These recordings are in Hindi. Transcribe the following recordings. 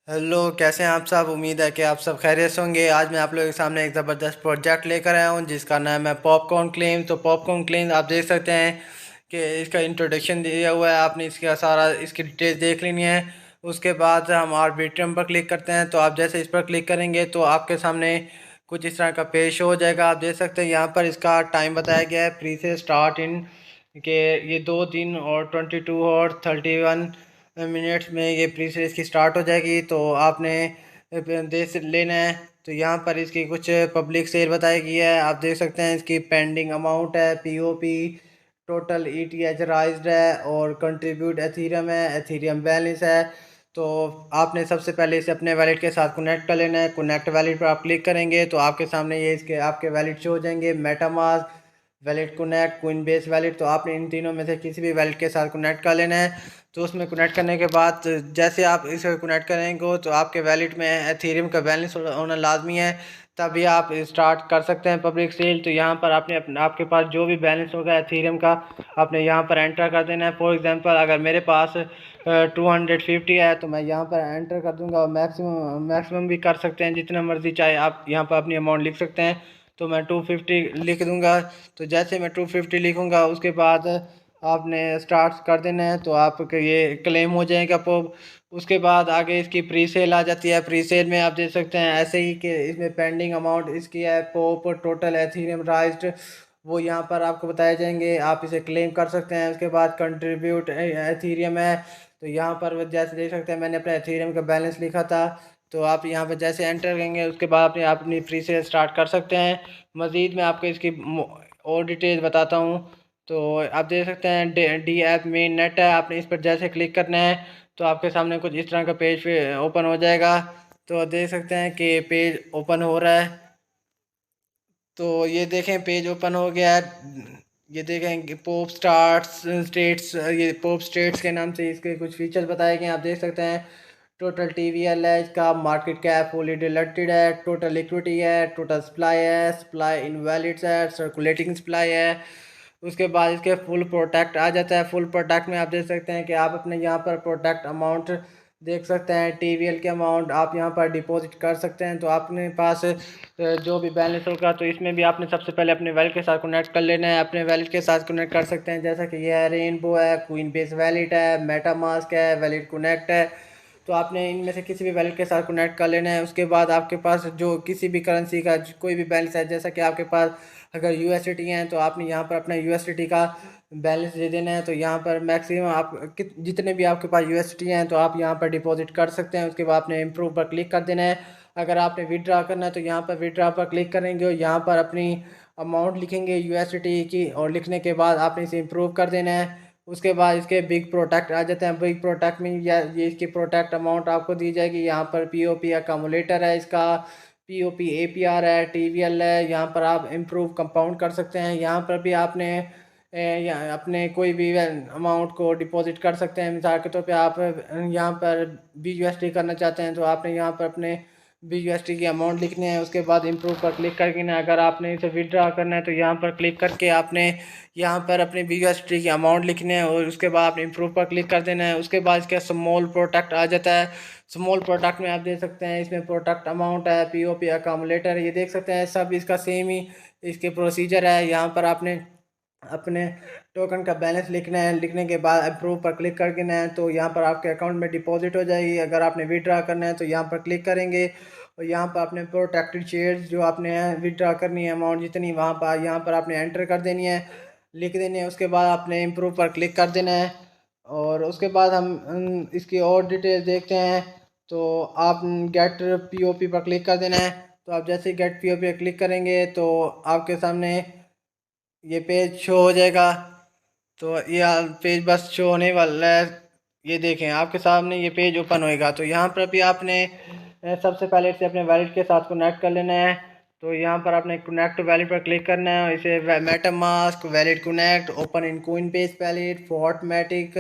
हेलो, कैसे हैं आप सब। उम्मीद है कि आप सब खैरियत से होंगे। आज मैं आप लोगों के सामने एक ज़बरदस्त प्रोजेक्ट लेकर आया हूं जिसका नाम है पॉपकॉर्न क्लेम। तो पॉपकॉर्न क्लेम आप देख सकते हैं कि इसका इंट्रोडक्शन दिया हुआ है। आपने इसका सारा इसकी डिटेल्स देख लेनी है। उसके बाद हम आर्बिट्रम पर क्लिक करते हैं। तो आप जैसे इस पर क्लिक करेंगे तो आपके सामने कुछ इस तरह का पेज हो जाएगा। आप देख सकते हैं यहाँ पर इसका टाइम बताया गया है, प्री से स्टार्ट इन के ये 2 दिन और 22 और 31 मिनट्स में ये प्री सीरीज की स्टार्ट हो जाएगी। तो आपने देख लेना है। तो यहाँ पर इसकी कुछ पब्लिक सेल बताई गई है। आप देख सकते हैं इसकी पेंडिंग अमाउंट है, पीओपी, टोटल ईटीएच राइज्ड है और कंट्रीब्यूट एथीरियम है, एथीरियम बैलेंस है। तो आपने सबसे पहले इसे अपने वैलेट के साथ कनेक्ट कर लेना है। कनेक्ट वैलेट पर आप क्लिक करेंगे तो आपके सामने ये इसके आपके वैलेट शो हो जाएंगे, MetaMask, wallet connect, Coinbase wallet. तो आपने इन तीनों में से किसी भी वैलेट के साथ कनेक्ट कर लेना है। तो उसमें कनेक्ट करने के बाद जैसे आप इसे कनेक्ट करेंगे तो आपके वैलेट में एथेरियम का बैलेंस होना लाजमी है, तभी आप स्टार्ट कर सकते हैं पब्लिक सेल। तो यहाँ पर आपने आपके पास जो भी बैलेंस होगा एथेरियम का आपने यहाँ पर एंटर कर देना है। फॉर एग्जांपल अगर मेरे पास 250 है तो मैं यहाँ पर एंटर कर दूंगा। और मैक्सिमम मैक्सिमम भी कर सकते हैं, जितना मर्जी चाहे आप यहाँ पर अपनी अमाउंट लिख सकते हैं। तो मैं 250 लिख दूंगा। तो जैसे मैं 250 लिखूंगा उसके बाद आपने स्टार्ट कर देना है। तो आपके ये क्लेम हो जाएगा पॉप। उसके बाद आगे इसकी प्री सेल आ जाती है। प्री सेल में आप देख सकते हैं ऐसे ही कि इसमें पेंडिंग अमाउंट इसकी है, पॉप, टोटल एथीरियम राइज्ड, वो यहाँ पर आपको बताए जाएंगे। आप इसे क्लेम कर सकते हैं। उसके बाद कंट्रीब्यूट एथीरियम है। तो यहाँ पर जैसे देख सकते हैं मैंने अपने एथीरियम का बैलेंस लिखा था। तो आप यहाँ पर जैसे एंटर करेंगे उसके बाद अपनी प्री सेल स्टार्ट कर सकते हैं। मज़ीद मैं आपको इसकी और डिटेल बताता हूँ। तो आप देख सकते हैं डी ऐप मेन नेट है। आपने इस पर जैसे क्लिक करना है तो आपके सामने कुछ इस तरह का पेज ओपन हो जाएगा। तो देख सकते हैं कि पेज ओपन हो रहा है। तो ये देखें पेज ओपन हो गया है। ये देखें कि पॉप स्टार्स स्टेट्स, ये पॉप स्टेट्स के नाम से इसके कुछ फीचर्स बताए गए हैं। आप देख सकते हैं टोटल टीवीएल है, इसका मार्केट कैप फुली डिलटेड है, टोटल इक्विटी है, टोटल सप्लाई है, सप्लाई इनवैलिड्स है, सर्कुलेटिंग सप्लाई है। उसके बाद इसके फुल प्रोडक्ट आ जाता है। फुल प्रोडक्ट में आप देख सकते हैं कि आप अपने यहाँ पर प्रोडक्ट अमाउंट देख सकते हैं। टीवीएल के अमाउंट आप यहाँ पर डिपॉजिट कर सकते हैं। तो अपने पास जो भी बैलेंस होगा तो इसमें भी आपने सबसे पहले अपने वैलेट के साथ कनेक्ट कर लेना है। अपने वैलेट के साथ कनेक्ट कर सकते हैं जैसा कि ये है रेनबो है, कोइनबेस वैलेट है, मेटामास्क है, वैलेट कनेक्ट है। तो आपने इनमें से किसी भी वैलेट के साथ कनेक्ट कर लेना है। उसके बाद आपके पास जो किसी भी करेंसी का कोई भी बैलेंस है, जैसा कि आपके पास अगर यूएसडी हैं तो आपने यहाँ पर अपना यूएसडी का बैलेंस दे देना है। तो यहाँ पर मैक्सिमम आप जितने भी आपके पास यूएसडी हैं तो आप यहाँ पर डिपॉजिट कर सकते हैं। उसके बाद आपने इम्प्रूव पर क्लिक कर देना है। अगर आपने विड्रा करना है तो यहाँ पर विड्रा पर क्लिक करेंगे और यहाँ पर अपनी अमाउंट लिखेंगे यूएसडी की, और लिखने के बाद आपने इसे इम्प्रूव कर देना है। उसके बाद इसके बिग प्रोडक्ट आ जाते हैं। बिग प्रोडक्ट में या ये इसकी प्रोडक्ट अमाउंट आपको दी जाएगी। यहाँ पर पीओपी अकामुलेटर है, इसका पीओपी एपीआर है, टीवीएल है। यहाँ पर आप इम्प्रूव कंपाउंड कर सकते हैं। यहाँ पर भी आपने अपने कोई भी अमाउंट को डिपॉजिट कर सकते हैं। मिसाल के तौर पे आप यहाँ पर BUSD करना चाहते हैं तो आपने यहाँ पर अपने BUSD की अमाउंट लिखनी है। उसके बाद इम्प्रूव पर क्लिक करके ना, अगर आपने इसे विड्रा करना है तो यहाँ पर क्लिक करके आपने यहाँ पर अपने BUSD की अमाउंट लिखनी है और उसके बाद आपने इम्प्रूव पर क्लिक कर देना है। उसके बाद इसका स्मॉल प्रोडक्ट आ जाता है। स्मॉल प्रोडक्ट में आप देख सकते हैं इसमें प्रोडक्ट अमाउंट है, पीओपी अकामुलेटर, ये देख सकते हैं सब इसका सेम ही इसके प्रोसीजर है। यहाँ पर आपने अपने टोकन का बैलेंस लिखना है। लिखने के बाद अप्रूव पर क्लिक करके ना है तो यहाँ पर आपके अकाउंट में डिपॉजिट हो जाएगी। अगर आपने विड्रा करना है तो यहाँ पर क्लिक करेंगे और यहाँ पर आपने प्रोटेक्टेड शेयर्स जो आपने विड्रा करनी है अमाउंट जितनी, वहाँ पर यहाँ पर आपने एंटर कर देनी है, लिख देनी है। उसके बाद आपने इम्प्रूव पर क्लिक कर देना है। और उसके बाद हम इसकी और डिटेल देखते हैं। तो आप गेट पीओपी पर क्लिक कर देना है। तो आप जैसे गेट पीओपी पर क्लिक करेंगे तो आपके सामने ये पेज शो हो जाएगा। तो ये पेज बस शो होने वाला है। ये देखें आपके सामने ये पेज ओपन होएगा। तो यहाँ पर भी आपने सबसे पहले से अपने वैलेट के साथ कनेक्ट कर लेना है। तो यहाँ पर आपने कनेक्ट वैलेट पर क्लिक करना है। इसे MetaMask wallet connect open in Coinbase wallet Fortmatic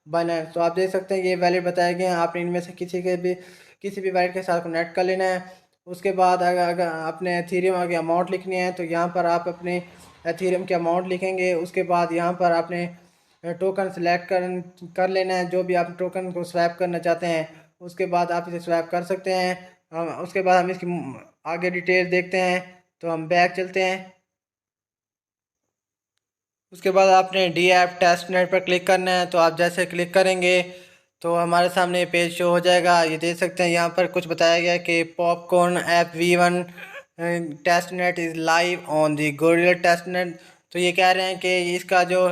Binance. तो आप देख सकते हैं ये वैलेट बताए गए हैं। आपने इनमें से किसी भी वैलेट के साथ कनेक्ट कर लेना है। उसके बाद अगर अपने एथेरियम की अमाउंट लिखनी है तो यहाँ पर आप अपने एथेरियम की अमाउंट लिखेंगे। उसके बाद यहाँ पर आपने टोकन सेलेक्ट कर लेना है, जो भी आप टोकन को स्वैप करना चाहते हैं। उसके बाद आप इसे स्वैप कर सकते हैं। उसके बाद हम इसकी आगे डिटेल देखते हैं। तो हम बैक चलते हैं। उसके बाद आपने डी ऐप टेस्ट नेट पर क्लिक करना है। तो आप जैसे क्लिक करेंगे तो हमारे सामने पेज शो हो जाएगा। ये देख सकते हैं यहाँ पर कुछ बताया गया है कि popcorn app V1 test net is live on the gorilla test net. तो ये कह रहे हैं कि इसका जो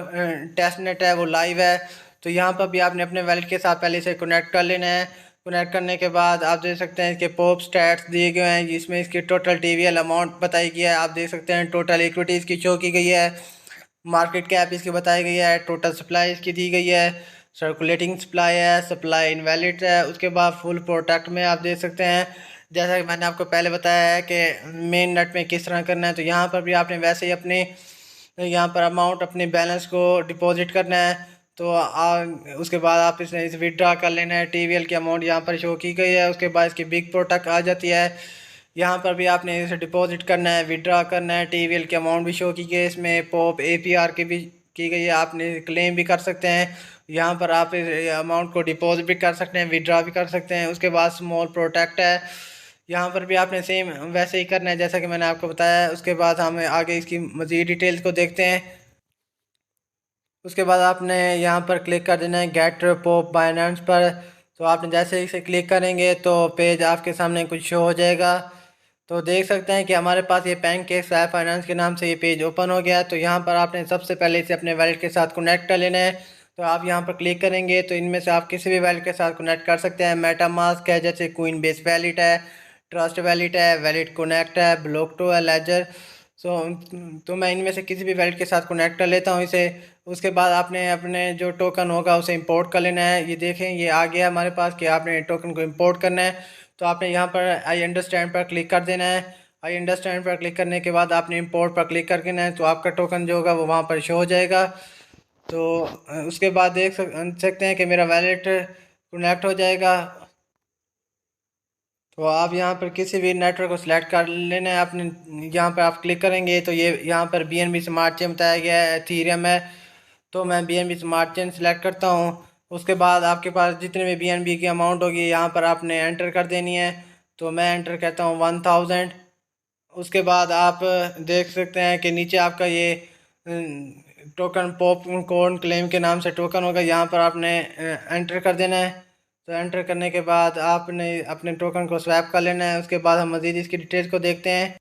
टेस्ट नेट है वो लाइव है। तो यहाँ पर भी आपने अपने वैलेट के साथ पहले से कनेक्ट कर लेना है। कनेक्ट करने के बाद आप देख सकते हैं इसके पॉप स्टैट्स दिए गए हैं जिसमें इसकी टोटल TVL अमाउंट बताई गई है। आप देख सकते हैं टोटल इक्विटी इसकी शो की गई है। मार्केट कैप इसकी बताई गई है। टोटल सप्लाई इसकी दी गई है। सर्कुलेटिंग सप्लाई है। सप्लाई इनवैलिड है। उसके बाद फुल प्रोडक्ट में आप देख सकते हैं जैसा कि मैंने आपको पहले बताया है कि मेन नेट में किस तरह करना है। तो यहाँ पर भी आपने वैसे ही अपने यहाँ पर अमाउंट अपने बैलेंस को डिपॉजिट करना है। तो उसके बाद आप इसे विड्रा कर लेना है। TVL की अमाउंट यहाँ पर शो की गई है। उसके बाद इसकी बिग प्रोडक्ट आ जाती है। यहाँ पर भी आपने इसे डिपॉजिट करना है, विड्रा करना है। TVL की अमाउंट भी शो की गई है। इसमें पॉप APR की भी की गई है। आपने क्लेम भी कर सकते हैं। यहाँ पर आप इस अमाउंट को डिपॉजिट भी कर सकते हैं, विड्रा भी कर सकते हैं। उसके बाद स्मॉल प्रोटेक्ट है। यहाँ पर भी आपने सेम वैसे ही करना है जैसा कि मैंने आपको बताया है। उसके बाद हम आगे इसकी मज़ीद डिटेल्स को देखते हैं। उसके बाद आपने यहाँ पर क्लिक कर देना है गेट पॉप बाइनेंस पर। तो आपने जैसे इसे क्लिक करेंगे तो पेज आपके सामने कुछ शो हो जाएगा। तो देख सकते हैं कि हमारे पास ये पैनकेक स्वैप फाइनेंस के नाम से ये पेज ओपन हो गया है। तो यहाँ पर आपने सबसे पहले इसे अपने वैलेट के साथ कनेक्ट कर लेना है। तो आप यहाँ पर क्लिक करेंगे तो इनमें से आप किसी भी वैलेट के साथ कनेक्ट कर सकते हैं। मेटामास्क है, जैसे क्वीन बेस वैलेट है, ट्रस्ट वैलेट है, वैलेट कनेक्ट है, ब्लॉकटो है, लेजर। सो तो मैं इनमें से किसी भी वैलेट के साथ कनेक्ट कर लेता हूँ इसे। उसके बाद आपने अपने जो टोकन होगा उसे इंपोर्ट कर लेना है। ये देखें ये आ गया हमारे पास कि आपने टोकन को इंपोर्ट करना है। तो आपने यहाँ पर आई अंडरस्टैंड पर क्लिक कर देना है। आई अंडरस्टैंड पर क्लिक करने के बाद आपने इंपोर्ट पर क्लिक कर देना है। तो आपका टोकन जो होगा वो वहाँ पर शो हो जाएगा। तो उसके बाद देख सकते हैं कि मेरा वैलेट कनेक्ट हो जाएगा। तो आप यहाँ पर किसी भी नेटवर्क को सिलेक्ट कर लेना है। आपने यहाँ पर आप क्लिक करेंगे तो ये यहाँ पर BNB स्मार्ट चेन बताया गया है, एथीरियम है। तो मैं BNB स्मार्ट चेन सेलेक्ट करता हूँ। उसके बाद आपके पास जितने भी BNB की अमाउंट होगी यहाँ पर आपने एंटर कर देनी है। तो मैं एंटर करता हूँ 1000। उसके बाद आप देख सकते हैं कि नीचे आपका ये टोकन पॉपकॉर्न क्लेम के नाम से टोकन होगा। यहाँ पर आपने एंटर कर देना है। तो एंटर करने के बाद आपने अपने टोकन को स्वैप कर लेना है। उसके बाद हम मज़ीद इसकी डिटेल्स को देखते हैं।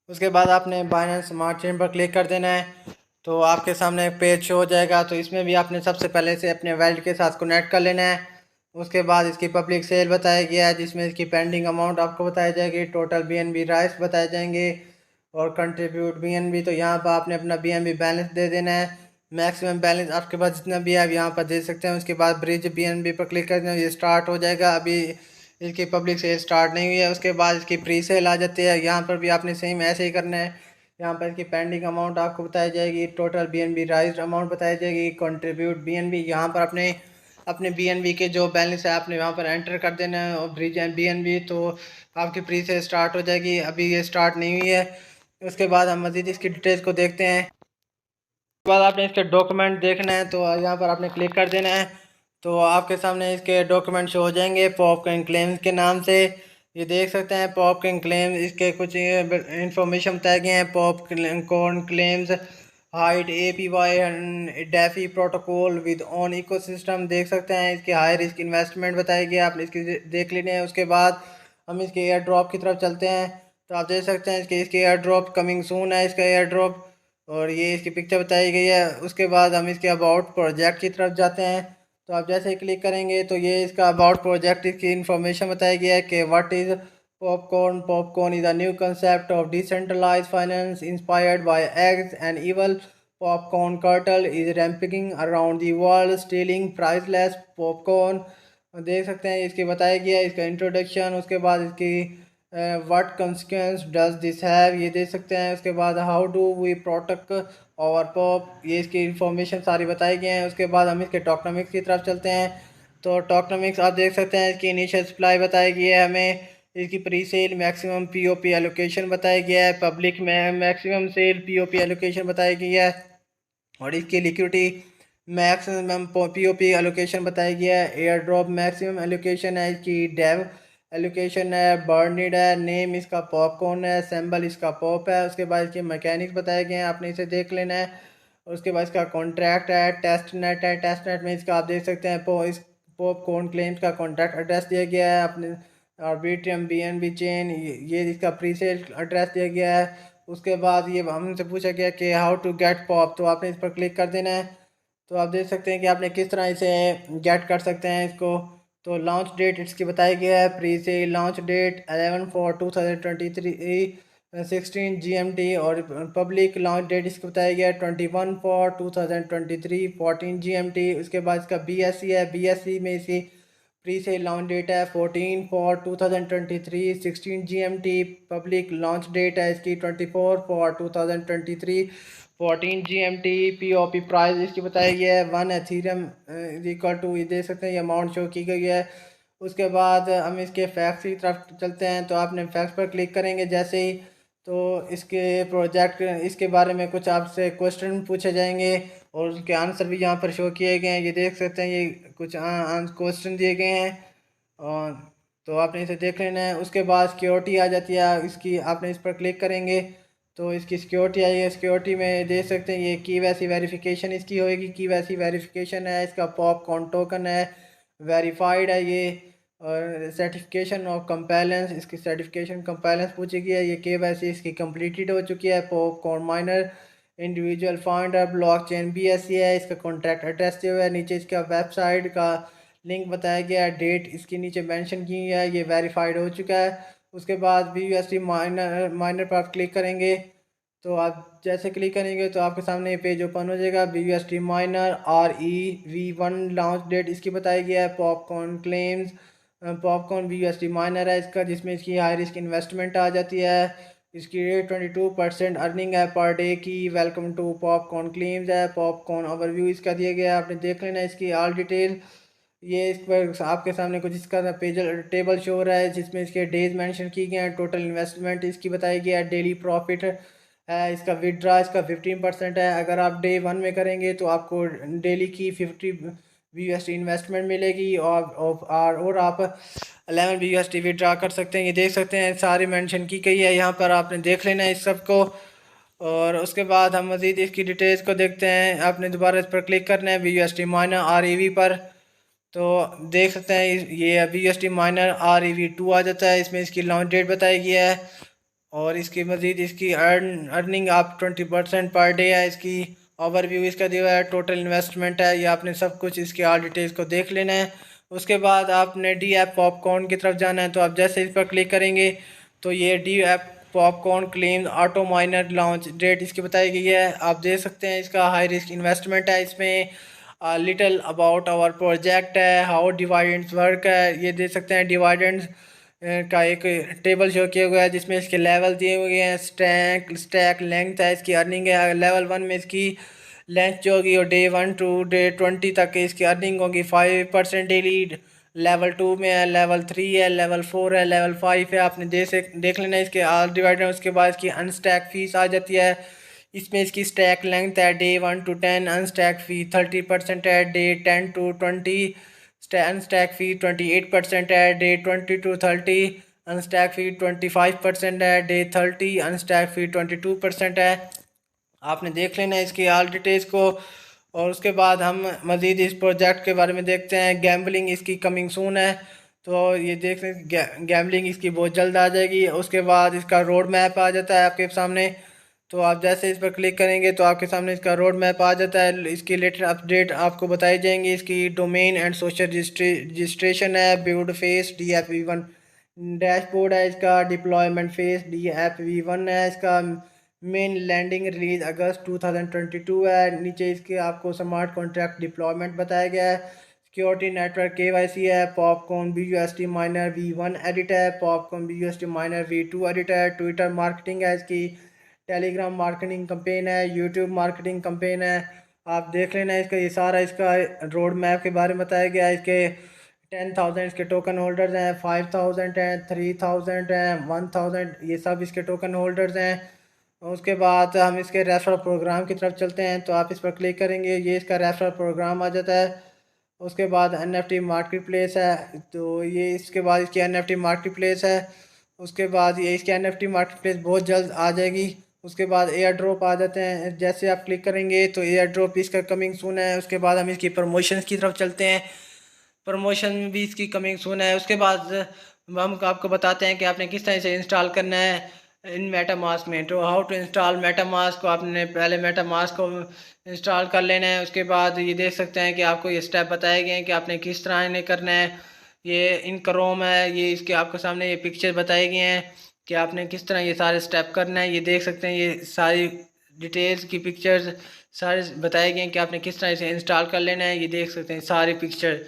उसके बाद आपने बाइनेंस स्मार्ट चेन पर क्लिक कर देना है। तो आपके सामने एक पेज शो हो जाएगा। तो इसमें भी आपने सबसे पहले से अपने वैलेट के साथ कनेक्ट कर लेना है। उसके बाद इसकी पब्लिक सेल बताया गया है जिसमें इसकी पेंडिंग अमाउंट आपको बताई जाएगी, टोटल BNB राइट्स बताए जाएंगे और कंट्रीब्यूट BNB। तो यहाँ पर आपने अपना BNB बैलेंस दे देना है। मैक्सिमम बैलेंस आपके पास जितना भी है आप यहाँ पर दे सकते हैं। उसके बाद ब्रिज BNB पर क्लिक कर देना, ये स्टार्ट हो जाएगा। अभी इसकी पब्लिक सेल स्टार्ट नहीं हुई है। उसके बाद इसकी प्री सेल आ जाती है। यहाँ पर भी आपने सेम ऐसे ही करना है। यहाँ पर इसकी पेंडिंग अमाउंट आपको बताई जाएगी, टोटल BNB राइज्ड अमाउंट बताई जाएगी, कंट्रीब्यूट BNB। यहाँ पर अपने BNB के जो बैलेंस है आपने वहाँ पर एंटर कर देना है और ब्रिज एंड BNB। तो आपकी प्री सेल स्टार्ट हो जाएगी। अभी ये स्टार्ट नहीं हुई है। उसके बाद हम मज़ीद इसकी डिटेल्स को देखते हैं। उसके बाद आपने इसके डॉक्यूमेंट देखना है। तो यहाँ पर आपने क्लिक कर देना है। तो आपके सामने इसके डॉक्यूमेंट शो हो जाएंगे पॉपकॉर्न क्लेम्स के नाम से। ये देख सकते हैं पॉपकॉर्न क्लेम्स, इसके कुछ इंफॉर्मेशन बताए गए हैं। Popcorn claims height APY DeFi protocol with on ecosystem. देख सकते हैं इसकी हाई रिस्क इन्वेस्टमेंट बताई गई है, आपने इसकी देख लेने हैं। उसके बाद हम इसके एयर ड्रॉप की तरफ चलते हैं। तो आप देख सकते हैं इसके एयर ड्रॉप कमिंग सून है, इसका एयर ड्रॉप। और ये इसकी पिक्चर बताई गई है। उसके बाद हम इसके अबाउट प्रोजेक्ट की तरफ जाते हैं। तो आप जैसे ही क्लिक करेंगे तो ये इसका अबाउट प्रोजेक्ट की इंफॉर्मेशन बताई गई है कि what is popcorn. Popcorn is a new concept of decentralise finance inspired by eggs and evil popcorn cartel is ramping around the world stealing priceless popcorn. देख सकते हैं इसकी बताया गया है इसका इंट्रोडक्शन। उसके बाद इसकी what consequence does this have, ये देख सकते हैं। उसके बाद हाउ डू वी प्रोटेक्ट और पॉप, ये इसकी इंफॉर्मेशन सारी बताई गई हैं। उसके बाद हम इसके टोकनोमिक्स की तरफ चलते हैं। तो टोकनोमिक्स आप देख सकते हैं इसकी इनिशियल सप्लाई बताई गई है हमें। इसकी pre sale maximum POP allocation बताया गया है, पब्लिक में मैक्सिमम सेल POP एलोकेशन बताई गई है। और इसकी लिक्विडिटी मैक्सिमम पीओपी एलोकेशन बताया गया है। एयर ड्रॉप मैक्सिमम एलोकेशन है इसकी। डेव एलोकेशन है। बर्निड है। नेम इसका पॉपकॉर्न है। सिंबल इसका पॉप है। उसके बाद इसके मैकेनिक्स बताए गए हैं, आपने इसे देख लेना है। और उसके बाद इसका कॉन्ट्रैक्ट है। टेस्ट नेट है। टेस्ट नेट में इसका आप देख सकते हैं इस पॉपकॉर्न क्लेम्स का कॉन्ट्रैक्ट एड्रेस दिया गया है अपने आर्बिट्रियम BNB चेन, ये इसका प्री सेल एड्रेस दिया गया है। उसके बाद ये हमसे पूछा गया कि हाउ टू गेट पॉप, तो आपने इस पर क्लिक कर देना है। तो आप देख सकते हैं कि आपने किस तरह इसे गेट कर सकते हैं इसको। तो लॉन्च डेट इसकी बताई गया है। प्री से लॉन्च डेट 11/4/2023 16 GMT, और पब्लिक लॉन्च डेट इसको बताया गया है 21/4/2023 14 GMT। उसके बाद इसका BSC है। BSC में इसी प्री से लॉन्च डेट है 14/4/2023 16 GMT। पब्लिक लॉन्च डेट है इसकी 24/4/2023 14 GMT। POP प्राइस इसकी बताई गई है 1 एथीरियम इक्वल टू, ये देख सकते हैं ये अमाउंट शो की गई है। उसके बाद हम इसके फैक्ट्स की तरफ चलते हैं। तो आपने फैक्ट्स पर क्लिक करेंगे जैसे ही, तो इसके प्रोजेक्ट इसके बारे में कुछ आपसे क्वेश्चन पूछे जाएंगे और उसके आंसर भी यहाँ पर शो किए गए हैं। ये देख सकते हैं ये कुछ क्वेश्चन दिए गए हैं, और तो आपने इसे देख लेना है। उसके बाद सिक्योरिटी आ जाती है इसकी, आपने इस पर क्लिक करेंगे तो इसकी सिक्योरिटी आई है। सिक्योरिटी में देख सकते हैं ये की वैसी वेरिफिकेशन इसकी होएगी। की वैसी वेरिफिकेशन है। इसका पॉपकॉर्न टोकन है, वेरीफाइड है ये। और सर्टिफिकेशन ऑफ कंप्लायंस, इसकी सर्टिफिकेशन कंप्लायंस पूछी गई है। ये KYC इसकी कंप्लीटेड हो चुकी है। Popcorn minor individual founder blockchain BSC है। इसका कॉन्टैक्ट एड्रेस दिया हुआ है। नीचे इसका वेबसाइट का लिंक बताया गया है। डेट इसके नीचे मेंशन की है। ये वेरीफाइड हो चुका है। उसके बाद BUSD माइनर माइनर पर आप क्लिक करेंगे, तो आप जैसे क्लिक करेंगे तो आपके सामने ये पेज ओपन हो जाएगा। BUSD minor REV1 launch date इसकी बताई गया है। Popcorn claims popcorn BUSD minor है इसका, जिसमें इसकी हाई रिस्क इन्वेस्टमेंट आ जाती है। इसकी रेट 22% अर्निंग है पर डे की। वेलकम टू पॉपकॉर्न क्लेम्स है। पॉपकॉर्न ओवरव्यू इसका दिया गया है, आपने देख लेना इसकी ऑल डिटेल। ये इस पर आपके सामने कुछ इसका पेज टेबल शो हो रहा है जिसमें इसके डेज मेंशन की गए हैं। टोटल इन्वेस्टमेंट इसकी बताई गई है। डेली प्रॉफिट है इसका। विड्रा इसका 15% है। अगर आप डे 1 में करेंगे तो आपको डेली की 50 BUSD इन्वेस्टमेंट मिलेगी, और आप 11 BUSD विड्रा कर सकते हैं। ये देख सकते हैं सारी मेंशन की गई है यहाँ पर, आपने देख लेना है इस सब को। और उसके बाद हम मज़ीद इसकी डिटेल्स को देखते हैं। आपने दोबारा इस पर क्लिक करना है BUSD माइनर REV पर। तो देख सकते हैं ये BUSD माइनर REV2 आ जाता है। इसमें इसकी लॉन्च डेट बताई गई है, और इसकी मज़ीद इसकी अर्निंग आप 20% पर डे है इसकी। ओवरव्यू इसका दिया हुआ है। टोटल इन्वेस्टमेंट है, ये आपने सब कुछ इसके ऑल डिटेल्स को देख लेना है। उसके बाद आपने डी ऐप पॉपकॉर्न की तरफ जाना है। तो आप जैसे इस पर क्लिक करेंगे तो ये D app popcorn claim auto miner launch date इसकी बताई गई है। आप देख सकते हैं इसका हाई रिस्क इन्वेस्टमेंट है इसमें। लिटिल अबाउट आवर प्रोजेक्ट है, हाउ डिवाइडेंड्स वर्क है, ये देख सकते हैं डिवाइडेंड्स का एक टेबल शो किया हुआ है जिसमें इसके लेवल दिए हुए हैं। स्टैक लेंथ है इसकी, अर्निंग है लेवल 1 में इसकी लेंथ जो होगी और डे 1 टू डे 20 तक इसकी अर्निंग होगी 5% डेली। लेवल 2 में है, लेवल 3 है, लेवल 4 है, लेवल 5 है। आपने देख लेना इसके ऑल डिवाइडर। उसके बाद इसकी अनस्टैक फीस आ जाती है। इसमें इसकी स्टैक लेंथ है डे 1 टू 10। अनस्टैक फी 30% है डे 10 टू 20। अनस्टैक फी 28% है डे 20 to 30। अनस्टैक फी 25% है डे 30। अनस्टैक फी 22% है। आपने देख लेना है इसकी ऑल डिटेल्स को। और उसके बाद हम मज़ीद इस प्रोजेक्ट के बारे में देखते हैं। गैम्बलिंग इसकी कमिंग सून है, तो ये देख लें गैम्बलिंग इसकी बहुत जल्द आ जाएगी। उसके बाद इसका रोड मैप आ जाता है आपके सामने। तो आप जैसे इस पर क्लिक करेंगे तो आपके सामने इसका रोड मैप आ जाता है। इसकी लेटेस्ट अपडेट आपको बताई जाएंगी। इसकी डोमेन एंड सोशल रजिस्ट्रेशन है। बिल्ड फेस DFV1 डैशबोर्ड है इसका। डिप्लॉयमेंट फेस DFV1 है इसका। मेन लैंडिंग रिलीज अगस्त 2022 है। नीचे इसके आपको स्मार्ट कॉन्ट्रैक्ट डिप्लॉयमेंट बताया गया है। सिक्योरिटी नेटवर्क KYC है। Popcorn BUSD miner V1 audit है। Popcorn BUSD miner V2 audit है। ट्विटर मार्केटिंग है इसकी। टेलीग्राम मार्केटिंग कंपेन है। यूट्यूब मार्केटिंग कंपेन है। आप देख लेना इसका, ये सारा इसका रोड मैप के बारे में बताया गया है। इसके 10,000 इसके टोकन होल्डर्स हैं, 5,000 हैं, 3,000 हैं, 1,000, ये सब इसके टोकन होल्डर्स हैं। उसके बाद हम इसके रेफरल प्रोग्राम की तरफ चलते हैं, तो आप इस पर क्लिक करेंगे, ये इसका रेफरल प्रोग्राम आ जाता है। उसके बाद NFT मार्केट प्लेस है, तो ये इसके बाद इसकी NFT मार्केट प्लेस है। उसके बाद ये इसकी NFT मार्केट प्लेस बहुत जल्द आ जाएगी। उसके बाद एयर ड्रॉप आ जाते हैं, जैसे आप क्लिक करेंगे तो एयर ड्रॉप इसका कमिंग सून है। उसके बाद हम इसकी प्रमोशंस की तरफ चलते हैं, प्रमोशन भी इसकी कमिंग सून है। उसके बाद हम आपको बताते हैं कि आपने किस तरह से इंस्टॉल करना है इन मेटामास्क में। तो हाउ टू इंस्टॉल मेटामास्क को आपने पहले मेटामास्क को इंस्टॉल कर लेना है। उसके बाद ये देख सकते हैं कि आपको ये स्टेप बताए गए हैं कि आपने किस तरह इन्हें करना है। ये इन क्रोम है, ये इसके आपको सामने ये पिक्चर बताए गए हैं कि आपने किस तरह ये सारे स्टेप करना है। ये देख सकते हैं ये सारी डिटेल्स की पिक्चर्स सारे बताए गए हैं कि आपने किस तरह से इंस्टॉल कर लेना है। ये देख सकते हैं सारी पिक्चर,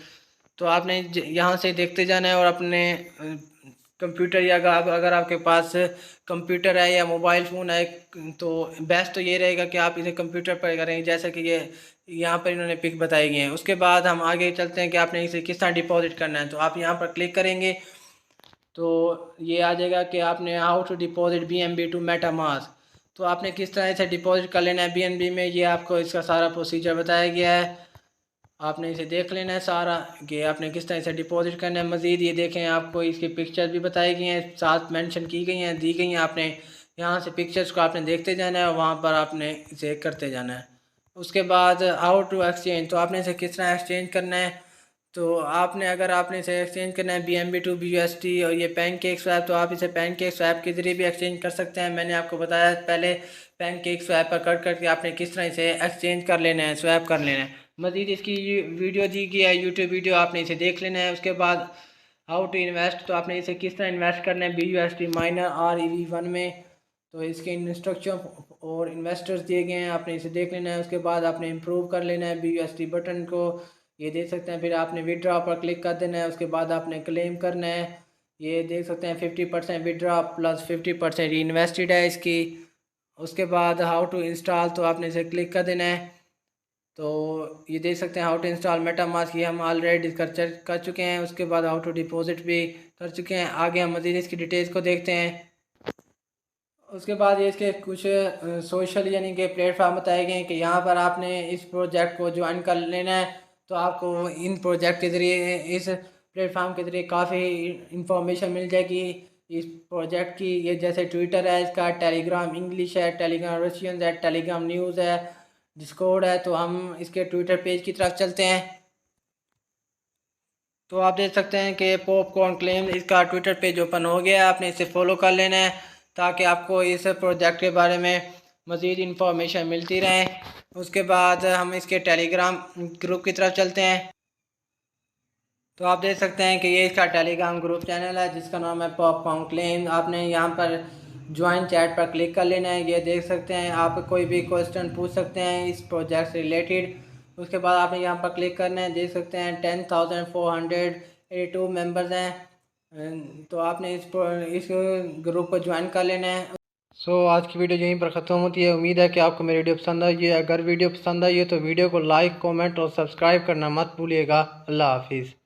तो आपने यहाँ से देखते जाना है और अपने कंप्यूटर या अगर आपके पास कंप्यूटर है या मोबाइल फ़ोन है तो बेस्ट तो ये रहेगा कि आप इसे कंप्यूटर पर करें, जैसे कि ये यहाँ पर इन्होंने पिक बताई गई हैं। उसके बाद हम आगे चलते हैं कि आपने इसे किस तरह डिपॉजिट करना है। तो आप यहाँ पर क्लिक करेंगे तो ये आ जाएगा कि आपने how to deposit BNB to MetaMask. तो आपने किस तरह से डिपॉजिट कर लेना है BNB में, ये आपको इसका सारा प्रोसीजर बताया गया है। आपने इसे देख लेना है सारा कि आपने किस तरह से डिपॉजिट करना है। मज़ीद ये देखें आपको इसकी पिक्चर भी बताई गई हैं, साथ मेंशन की गई हैं, दी गई हैं। आपने यहाँ से पिक्चर्स को आपने देखते जाना है और वहाँ पर आपने इसे करते जाना है। उसके बाद हाउ टू एक्सचेंज, तो आपने इसे किस तरह एक्सचेंज करना है। तो आपने अगर आपने इसे एक्सचेंज करना है BNB टू BUSD और ये पैनकेक स्वैप, तो आप इसे पैनकेक स्वैप के ज़रिए भी एक्सचेंज कर सकते हैं। मैंने आपको बताया पहले पैनकेक स्वैप पर कट करके आपने किस तरह इसे एक्सचेंज कर लेना है, स्वैप कर लेना है। मज़ीद इसकी वीडियो दी गई है यूट्यूब वीडियो, आपने इसे देख लेना है। उसके बाद हाउ टू इन्वेस्ट, तो आपने इसे किस तरह इन्वेस्ट करना है BUSD माइनर REV1 में। तो इसके इंस्ट्रक्शन और इन्वेस्टर्स दिए गए हैं, आपने इसे देख लेना है। उसके बाद आपने इम्प्रूव कर लेना है BUSD बटन को, ये देख सकते हैं। फिर आपने विड्रॉ पर क्लिक कर देना है। उसके बाद आपने क्लेम करना है, ये देख सकते हैं 50% विड्रॉ प्लस 50% री इन्वेस्टेड है इसकी। उसके बाद हाउ टू इंस्टॉल, तो आपने इसे क्लिक कर देना है। तो ये देख सकते हैं हाउ टू इंस्टॉल मेटामास्क, ये हम ऑलरेडी कर चुके हैं। उसके बाद हाउ टू डिपॉजिट भी कर चुके हैं। आगे हम मज़ीद इसकी डिटेल्स को देखते हैं। उसके बाद ये इसके कुछ सोशल यानी कि प्लेटफॉर्म बताए गए हैं कि यहाँ पर आपने इस प्रोजेक्ट को ज्वाइन कर लेना है। तो आपको इन प्रोजेक्ट के ज़रिए इस प्लेटफॉर्म के ज़रिए काफ़ी इंफॉर्मेशन मिल जाएगी इस प्रोजेक्ट की। ये जैसे ट्विटर है इसका, टेलीग्राम इंग्लिश है, टेलीग्राम रशियन है, टेलीग्राम न्यूज़ है, डिस्कॉर्ड है। तो हम इसके ट्विटर पेज की तरफ चलते हैं, तो आप देख सकते हैं कि पॉपकॉर्न क्लेम इसका ट्विटर पेज ओपन हो गया है। आपने इसे फॉलो कर लेना है ताकि आपको इस प्रोजेक्ट के बारे में मज़ीद इंफॉर्मेशन मिलती रहे। उसके बाद हम इसके टेलीग्राम ग्रुप की तरफ चलते हैं, तो आप देख सकते हैं कि ये इसका टेलीग्राम ग्रुप चैनल है जिसका नाम है पॉपकॉर्न क्लेम। आपने यहाँ पर ज्वाइन चैट पर क्लिक कर लेना है। ये देख सकते हैं आप कोई भी क्वेश्चन पूछ सकते हैं इस प्रोजेक्ट से रिलेटेड। उसके बाद आपने यहाँ पर क्लिक करना है, देख सकते हैं 10,482 मेंबर्स हैं। तो आपने इस ग्रुप को ज्वाइन कर लेना है। आज की वीडियो यहीं पर ख़त्म होती है। उम्मीद है कि आपको मेरी वीडियो पसंद आई है। अगर वीडियो पसंद आई है तो वीडियो को लाइक, कमेंट और सब्सक्राइब करना मत भूलिएगा। अल्लाह हाफिज़।